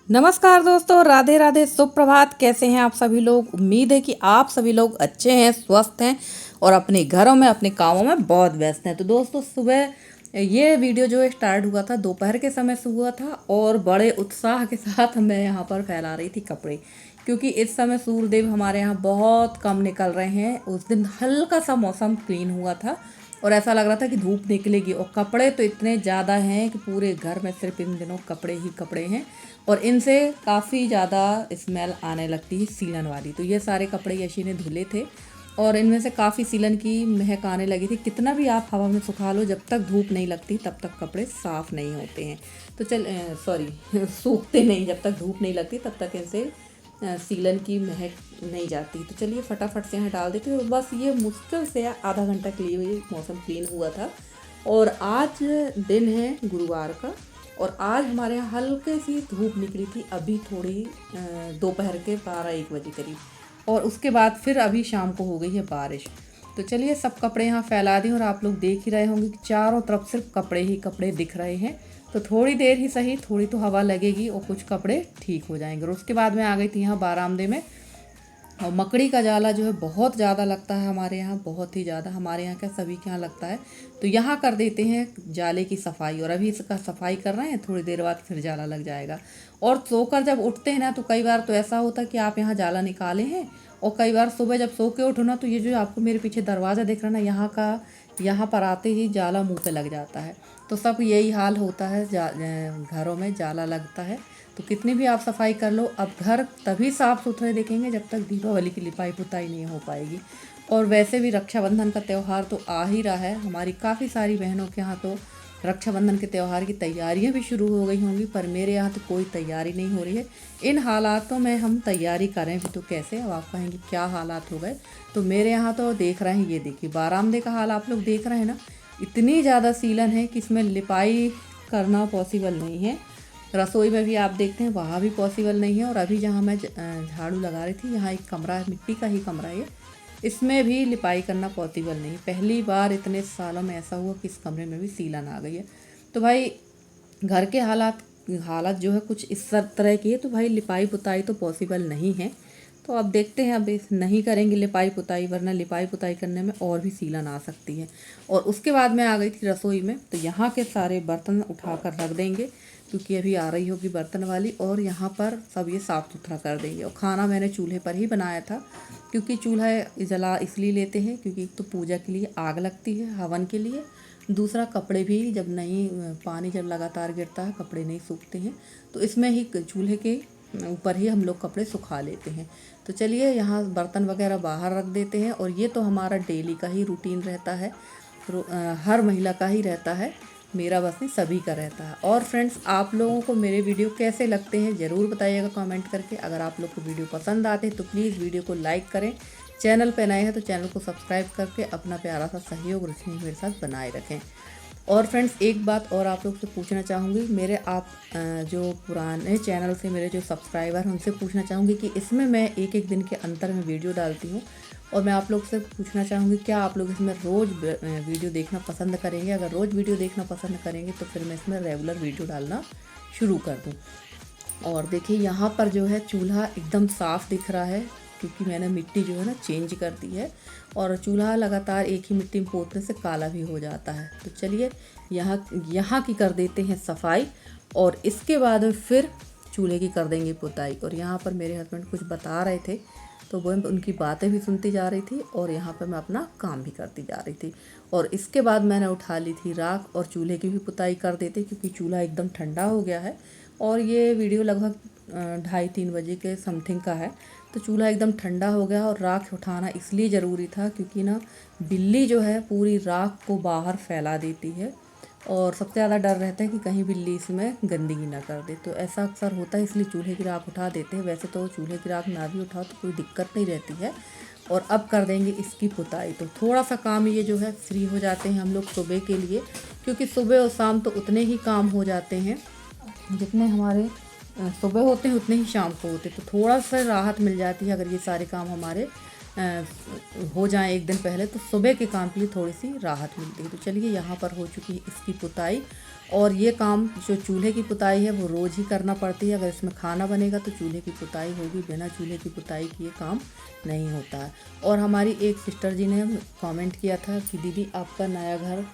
नमस्कार दोस्तों, राधे राधे, सुप्रभात। कैसे हैं आप सभी लोग? उम्मीद है कि आप सभी लोग अच्छे हैं, स्वस्थ हैं और अपने घरों में अपने कामों में बहुत व्यस्त हैं। तो दोस्तों, सुबह ये वीडियो जो है स्टार्ट हुआ था, दोपहर के समय से हुआ था और बड़े उत्साह के साथ मैं यहाँ पर फैला रही थी कपड़े, क्योंकि इस समय सूर्यदेव हमारे यहाँ बहुत कम निकल रहे हैं। उस दिन हल्का सा मौसम क्लीन हुआ था और ऐसा लग रहा था कि धूप निकलेगी, और कपड़े तो इतने ज़्यादा हैं कि पूरे घर में सिर्फ इन दिनों कपड़े ही कपड़े हैं और इनसे काफ़ी ज़्यादा स्मेल आने लगती है, सीलन वाली। तो ये सारे कपड़े यशी ने धुले थे और इनमें से काफ़ी सीलन की महक आने लगी थी। कितना भी आप हवा में सुखा लो, जब तक धूप नहीं लगती तब तक कपड़े साफ़ नहीं होते हैं। तो सूखते नहीं, जब तक धूप नहीं लगती तब तक इनसे सीलन की महक नहीं जाती। तो चलिए फटाफट से यहाँ डाल देते हैं। बस ये मुश्किल से आधा घंटा के लिए मौसम क्लीन हुआ था और आज दिन है गुरुवार का, और आज हमारे यहाँ हल्के सी धूप निकली थी अभी थोड़ी दोपहर के 12-1 बजे करीब, और उसके बाद फिर अभी शाम को हो गई है बारिश। तो चलिए सब कपड़े यहाँ फैला दें और आप लोग देख ही रहे होंगे कि चारों तरफ सिर्फ कपड़े ही कपड़े दिख रहे हैं। तो थोड़ी देर ही सही, थोड़ी तो हवा लगेगी और कुछ कपड़े ठीक हो जाएंगे। और उसके बाद मैं आ गई थी यहाँ बारामदे में, और मकड़ी का जाला जो है बहुत ज़्यादा लगता है हमारे यहाँ, बहुत ही ज़्यादा। हमारे यहाँ क्या, सभी के यहाँ लगता है। तो यहाँ कर देते हैं जाले की सफाई, और अभी इसका सफाई कर रहे हैं, थोड़ी देर बाद फिर जाला लग जाएगा। और सोकर जब उठते हैं ना, तो कई बार तो ऐसा होता है कि आप यहाँ जाला निकाले हैं, और कई बार सुबह जब सो के उठो ना, तो ये जो आपको मेरे पीछे दरवाज़ा दिख रहा है ना, यहाँ पर आते ही जाला मुँह पे लग जाता है। तो सब यही हाल होता है, घरों में जाला लगता है। तो कितनी भी आप सफाई कर लो, अब घर तभी साफ़ सुथरे दिखेंगे जब तक दीपावली की लिपाई पुताई नहीं हो पाएगी। और वैसे भी रक्षाबंधन का त्यौहार तो आ ही रहा है। हमारी काफ़ी सारी बहनों के यहाँ तो रक्षाबंधन के त्यौहार की तैयारियां भी शुरू हो गई होंगी, पर मेरे यहाँ तो कोई तैयारी नहीं हो रही है। इन हालातों में हम तैयारी करें भी तो कैसे? अब आप कहेंगे क्या हालात हो गए। तो मेरे यहाँ तो देख रहे हैं, ये देखिए बारामदे का हाल आप लोग देख रहे हैं ना, इतनी ज़्यादा सीलन है कि इसमें लिपाई करना पॉसिबल नहीं है। रसोई में भी आप देखते हैं, वहाँ भी पॉसिबल नहीं है। और अभी जहाँ मैं झाड़ू लगा रही थी, यहाँ एक कमरा है, मिट्टी का ही कमरा है, इसमें भी लिपाई करना पॉसिबल नहीं। पहली बार इतने सालों में ऐसा हुआ कि इस कमरे में भी सीलन आ गई है। तो भाई घर के हालात जो है कुछ इस तरह की है, तो भाई लिपाई पुताई तो पॉसिबल नहीं है। तो अब देखते हैं, अब नहीं करेंगे लिपाई पुताई, वरना लिपाई पुताई करने में और भी सीलन आ सकती है। और उसके बाद मैं आ गई थी रसोई में, तो यहाँ के सारे बर्तन उठा कर रख देंगे, क्योंकि अभी आ रही होगी बर्तन वाली, और यहाँ पर सब ये साफ़ सुथरा कर देंगे। और खाना मैंने चूल्हे पर ही बनाया था, क्योंकि चूल्हा जला इसलिए लेते हैं क्योंकि तो पूजा के लिए आग लगती है, हवन के लिए। दूसरा, कपड़े भी जब नहीं, पानी जब लगातार गिरता है कपड़े नहीं सूखते हैं, तो इसमें ही चूल्हे के ऊपर ही हम लोग कपड़े सुखा लेते हैं। तो चलिए यहाँ बर्तन वगैरह बाहर रख देते हैं। और ये तो हमारा डेली का ही रूटीन रहता है, हर महिला का ही रहता है, मेरा बस नहीं, सभी का रहता है। और फ्रेंड्स, आप लोगों को मेरे वीडियो कैसे लगते हैं ज़रूर बताइएगा कमेंट करके। अगर आप लोग को वीडियो पसंद आते हैं तो प्लीज़ वीडियो को लाइक करें, चैनल पर नए हैं तो चैनल को सब्सक्राइब करके अपना प्यारा सा सहयोग रुचि मेरे साथ बनाए रखें। और फ्रेंड्स, एक बात और आप लोग से पूछना चाहूँगी, मेरे आप जो पुराने चैनल से मेरे जो सब्सक्राइबर हैं उनसे पूछना चाहूँगी कि इसमें मैं एक दिन के अंतर में वीडियो डालती हूँ, और मैं आप लोग से पूछना चाहूँगी क्या आप लोग इसमें रोज़ वीडियो देखना पसंद करेंगे? अगर रोज़ वीडियो देखना पसंद करेंगे तो फिर मैं इसमें रेगुलर वीडियो डालना शुरू कर दूँ। और देखिए यहाँ पर जो है चूल्हा एकदम साफ़ दिख रहा है, क्योंकि मैंने मिट्टी जो है ना चेंज कर दी है, और चूल्हा लगातार एक ही मिट्टी में पोतने से काला भी हो जाता है। तो चलिए यहाँ की कर देते हैं सफाई, और इसके बाद फिर चूल्हे की कर देंगे पुताई। और यहाँ पर मेरे हस्बैंड कुछ बता रहे थे, तो वो उनकी बातें भी सुनती जा रही थी और यहाँ पर मैं अपना काम भी करती जा रही थी। और इसके बाद मैंने उठा ली थी राख, और चूल्हे की भी पुताई कर देते, क्योंकि चूल्हा एकदम ठंडा हो गया है। और ये वीडियो लगभग 2:30-3 बजे के समथिंग का है। तो चूल्हा एकदम ठंडा हो गया, और राख उठाना इसलिए ज़रूरी था क्योंकि ना बिल्ली जो है पूरी राख को बाहर फैला देती है, और सबसे ज़्यादा डर रहता है कि कहीं बिल्ली इसमें गंदगी ना कर दे। तो ऐसा अक्सर होता है, इसलिए चूल्हे की राख उठा देते हैं। वैसे तो चूल्हे की राख ना भी उठाओ तो कोई दिक्कत नहीं रहती है। और अब कर देंगे इसकी पुताई। तो थोड़ा सा काम ये जो है फ्री हो जाते हैं हम लोग सुबह के लिए, क्योंकि सुबह और शाम तो उतने ही काम हो जाते हैं जितने हमारे सुबह होते हैं उतने ही शाम को होते हैं। तो थोड़ा सा राहत मिल जाती है अगर ये सारे काम हमारे हो जाए एक दिन पहले, तो सुबह के काम के लिए थोड़ी सी राहत मिलती है। तो चलिए, यहाँ पर हो चुकी है इसकी पुताई। और ये काम जो चूल्हे की पुताई है वो रोज़ ही करना पड़ती है। अगर इसमें खाना बनेगा तो चूल्हे की पुताई होगी, बिना चूल्हे की पुताई किए काम नहीं होता है। और हमारी एक सिस्टर जी ने कमेंट किया था कि दीदी आपका नया घर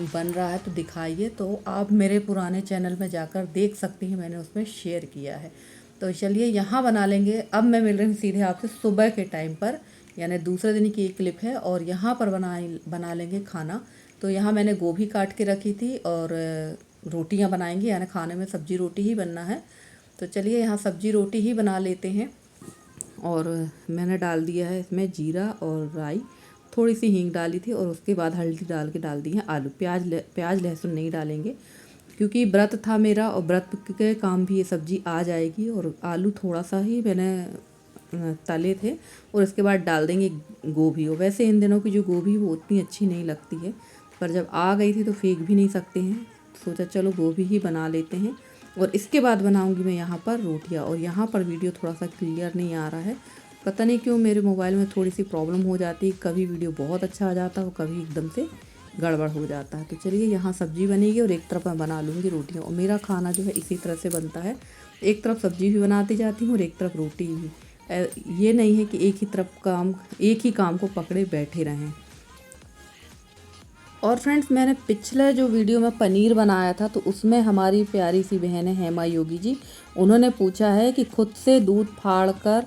बन रहा है तो दिखाइए, तो आप मेरे पुराने चैनल में जाकर देख सकती हैं, मैंने उसमें शेयर किया है। तो चलिए यहाँ बना लेंगे। अब मैं मिल रही हूँ सीधे आपसे सुबह के टाइम पर, यानी दूसरे दिन की एक क्लिप है। और यहाँ पर बना लेंगे खाना। तो यहाँ मैंने गोभी काट के रखी थी और रोटियाँ बनाएंगे, यानी खाने में सब्जी रोटी ही बनना है। तो चलिए यहाँ सब्जी रोटी ही बना लेते हैं। और मैंने डाल दिया है इसमें जीरा और राई, थोड़ी सी हींग डाली थी, और उसके बाद हल्दी डाल दी है आलू। प्याज लहसुन नहीं डालेंगे क्योंकि व्रत था मेरा, और व्रत के काम भी ये सब्ज़ी आ जाएगी। और आलू थोड़ा सा ही मैंने तले थे, और इसके बाद डाल देंगे गोभी। और वैसे इन दिनों की जो गोभी वो उतनी अच्छी नहीं लगती है, पर जब आ गई थी तो फेंक भी नहीं सकते हैं, सोचा चलो गोभी ही बना लेते हैं। और इसके बाद बनाऊंगी मैं यहाँ पर रोटियाँ। और यहाँ पर वीडियो थोड़ा सा क्लियर नहीं आ रहा है, पता नहीं क्यों मेरे मोबाइल में थोड़ी सी प्रॉब्लम हो जाती है, कभी वीडियो बहुत अच्छा आ जाता है और कभी एकदम से गड़बड़ हो जाता है। तो चलिए यहाँ सब्ज़ी बनेगी और एक तरफ मैं बना लूँगी रोटियाँ। और मेरा खाना जो है इसी तरह से बनता है, एक तरफ सब्ज़ी भी बनाती जाती हूँ और एक तरफ रोटी भी। ये नहीं है कि एक ही काम को पकड़े बैठे रहें। और फ्रेंड्स, मैंने पिछले जो वीडियो में पनीर बनाया था, तो उसमें हमारी प्यारी सी बहन है हेमा योगी जी, उन्होंने पूछा है कि खुद से दूध फाड़ कर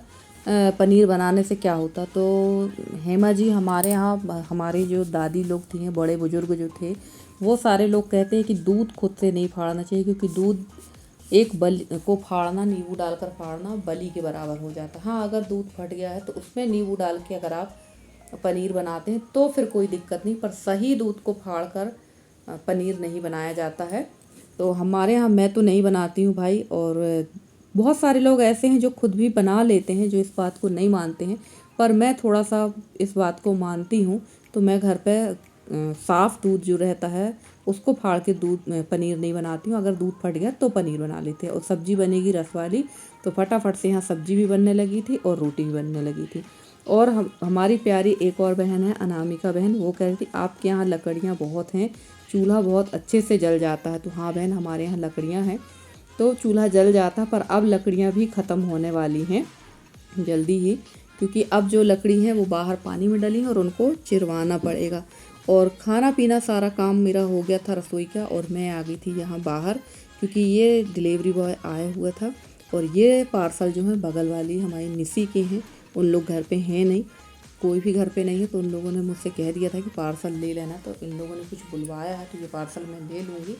पनीर बनाने से क्या होता। तो हेमा जी, हमारे यहाँ हमारी जो दादी लोग थी, बड़े बुजुर्ग जो थे, वो सारे लोग कहते हैं कि दूध खुद से नहीं फाड़ना चाहिए, क्योंकि दूध एक बलि को फाड़ना, नींबू डालकर फाड़ना बलि के बराबर हो जाता है। हाँ, अगर दूध फट गया है तो उसमें नींबू डाल के अगर आप पनीर बनाते हैं तो फिर कोई दिक्कत नहीं, पर सही दूध को फाड़ कर पनीर नहीं बनाया जाता है। तो हमारे यहाँ मैं तो नहीं बनाती हूँ भाई, और बहुत सारे लोग ऐसे हैं जो खुद भी बना लेते हैं, जो इस बात को नहीं मानते हैं, पर मैं थोड़ा सा इस बात को मानती हूँ। तो मैं घर पे साफ़ दूध जो रहता है उसको फाड़ के पनीर नहीं बनाती हूँ। अगर दूध फट गया तो पनीर बना लेते हैं। और सब्ज़ी बनेगी रस वाली, तो फटाफट से यहाँ सब्ज़ी भी बनने लगी थी और रोटी भी बनने लगी थी। और हमारी प्यारी एक और बहन है अनामिका बहन, वो कह रही थी आपके यहाँ लकड़ियाँ बहुत हैं, चूल्हा बहुत अच्छे से जल जाता है। तो हाँ बहन, हमारे यहाँ लकड़ियाँ हैं तो चूल्हा जल जाता, पर अब लकड़ियाँ भी ख़त्म होने वाली हैं जल्दी ही, क्योंकि अब जो लकड़ी है वो बाहर पानी में डली है और उनको चिरवाना पड़ेगा। और खाना पीना सारा काम मेरा हो गया था रसोई का, और मैं आ गई थी यहाँ बाहर, क्योंकि ये डिलीवरी बॉय आया हुआ था। और ये पार्सल जो है बगल वाली हमारी निसी के हैं, उन लोग घर पे हैं नहीं, कोई भी घर पे नहीं है, तो उन लोगों ने मुझसे कह दिया था कि पार्सल ले लेना। तो इन लोगों ने कुछ बुलवाया है, तो ये पार्सल मैं ले लूँगी।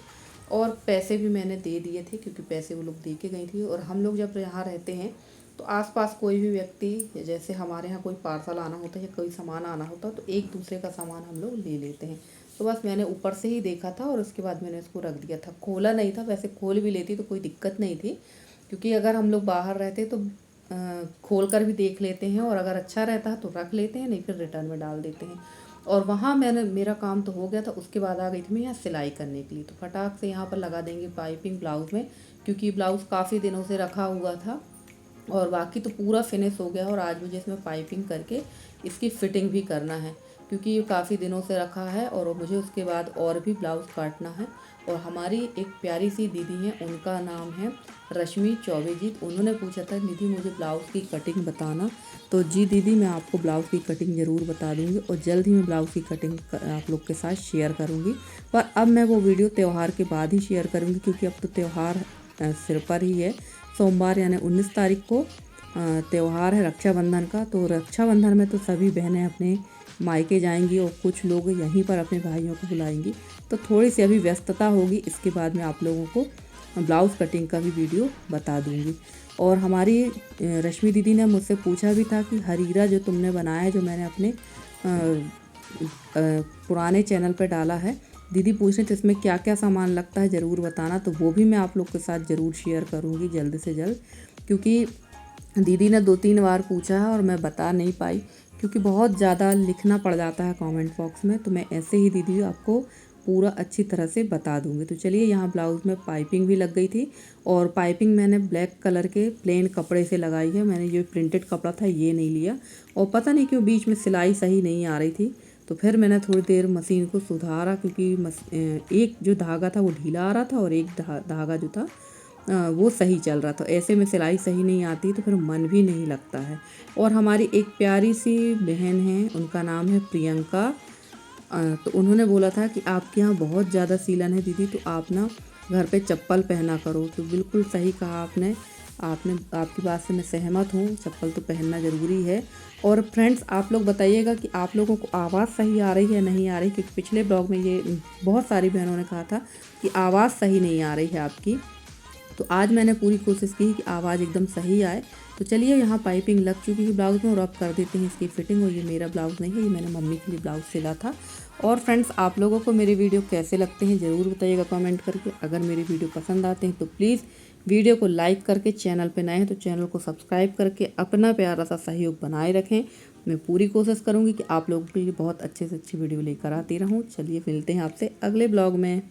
और पैसे भी मैंने दे दिए थे, क्योंकि पैसे वो लोग दे के गई थी। और हम लोग जब यहाँ रहते हैं तो आसपास कोई भी व्यक्ति, जैसे हमारे यहाँ कोई पार्सल आना होता है या कोई सामान आना होता है, तो एक दूसरे का सामान हम लोग ले लेते हैं। तो बस मैंने ऊपर से ही देखा था और उसके बाद मैंने इसको रख दिया था, खोला नहीं था। वैसे खोल भी लेती तो कोई दिक्कत नहीं थी, क्योंकि अगर हम लोग बाहर रहते तो खोल कर भी देख लेते हैं, और अगर अच्छा रहता है तो रख लेते हैं, नहीं फिर रिटर्न में डाल देते हैं। और वहाँ मेरा काम तो हो गया था। उसके बाद आ गई थी मैं यहाँ सिलाई करने के लिए। तो फटाक से यहाँ पर लगा देंगे पाइपिंग ब्लाउज़ में, क्योंकि ब्लाउज़ काफ़ी दिनों से रखा हुआ था और बाकी तो पूरा फिनिश हो गया। और आज मुझे इसमें पाइपिंग करके इसकी फ़िटिंग भी करना है, क्योंकि ये काफ़ी दिनों से रखा है और मुझे उसके बाद और भी ब्लाउज़ काटना है। और हमारी एक प्यारी सी दीदी हैं, उनका नाम है रश्मि चौबे जी। उन्होंने पूछा था दीदी मुझे ब्लाउज़ की कटिंग बताना। तो जी दीदी, मैं आपको ब्लाउज़ की कटिंग ज़रूर बता दूँगी, और जल्द ही मैं ब्लाउज़ की कटिंग आप लोग के साथ शेयर करूँगी। पर अब मैं वो वीडियो त्यौहार के बाद ही शेयर करूँगी, क्योंकि अब तो त्यौहार सिर पर ही है। सोमवार यानी 19 तारीख को त्यौहार है रक्षाबंधन का। तो रक्षाबंधन में तो सभी बहनें अपने मायके जाएंगी और कुछ लोग यहीं पर अपने भाइयों को बुलाएंगी। तो थोड़ी सी अभी व्यस्तता होगी, इसके बाद मैं आप लोगों को ब्लाउज़ कटिंग का भी वीडियो बता दूंगी। और हमारी रश्मि दीदी ने मुझसे पूछा भी था कि हरीरा जो तुमने बनाया है, जो मैंने अपने पुराने चैनल पर डाला है, दीदी पूछ रहे थे इसमें क्या क्या सामान लगता है, ज़रूर बताना। तो वो भी मैं आप लोग के साथ ज़रूर शेयर करूँगी जल्द से जल्द, क्योंकि दीदी ने 2-3 बार पूछा है और मैं बता नहीं पाई, क्योंकि बहुत ज़्यादा लिखना पड़ जाता है कमेंट बॉक्स में। तो मैं ऐसे ही दीदी आपको पूरा अच्छी तरह से बता दूंगी। तो चलिए, यहाँ ब्लाउज़ में पाइपिंग भी लग गई थी और पाइपिंग मैंने ब्लैक कलर के प्लेन कपड़े से लगाई है। मैंने जो प्रिंटेड कपड़ा था ये नहीं लिया, और पता नहीं क्यों बीच में सिलाई सही नहीं आ रही थी। तो फिर मैंने थोड़ी देर मशीन को सुधारा, क्योंकि एक जो धागा था वो ढीला आ रहा था और एक धागा जो था वो सही चल रहा था। ऐसे में सिलाई सही नहीं आती तो फिर मन भी नहीं लगता है। और हमारी एक प्यारी सी बहन है, उनका नाम है प्रियंका। तो उन्होंने बोला था कि आपके यहाँ बहुत ज़्यादा सीलन है दीदी, तो आप ना घर पे चप्पल पहना करो। तो बिल्कुल सही कहा आपने आपकी बात से मैं सहमत हूँ, चप्पल तो पहनना ज़रूरी है। और फ्रेंड्स, आप लोग बताइएगा कि आप लोगों को आवाज़ सही आ रही है नहीं आ रही, क्योंकि पिछले ब्लॉग में ये बहुत सारी बहनों ने कहा था कि आवाज़ सही नहीं आ रही है आपकी। तो आज मैंने पूरी कोशिश की कि आवाज़ एकदम सही आए। तो चलिए, यहाँ पाइपिंग लग चुकी है ब्लाउज़ में और अब कर देते हैं इसकी फ़िटिंग। और ये मेरा ब्लाउज़ नहीं है, ये मैंने मम्मी के लिए ब्लाउज़ सिला था। और फ्रेंड्स, आप लोगों को मेरे वीडियो कैसे लगते हैं ज़रूर बताइएगा कमेंट करके। अगर मेरी वीडियो पसंद आते हैं तो प्लीज़ वीडियो को लाइक करके, चैनल पे नए हैं तो चैनल को सब्सक्राइब करके अपना प्यारा सा सहयोग बनाए रखें। मैं पूरी कोशिश करूँगी कि आप लोगों के लिए बहुत अच्छे से अच्छी वीडियो लेकर आती रहूँ। चलिए, मिलते हैं आपसे अगले ब्लॉग में।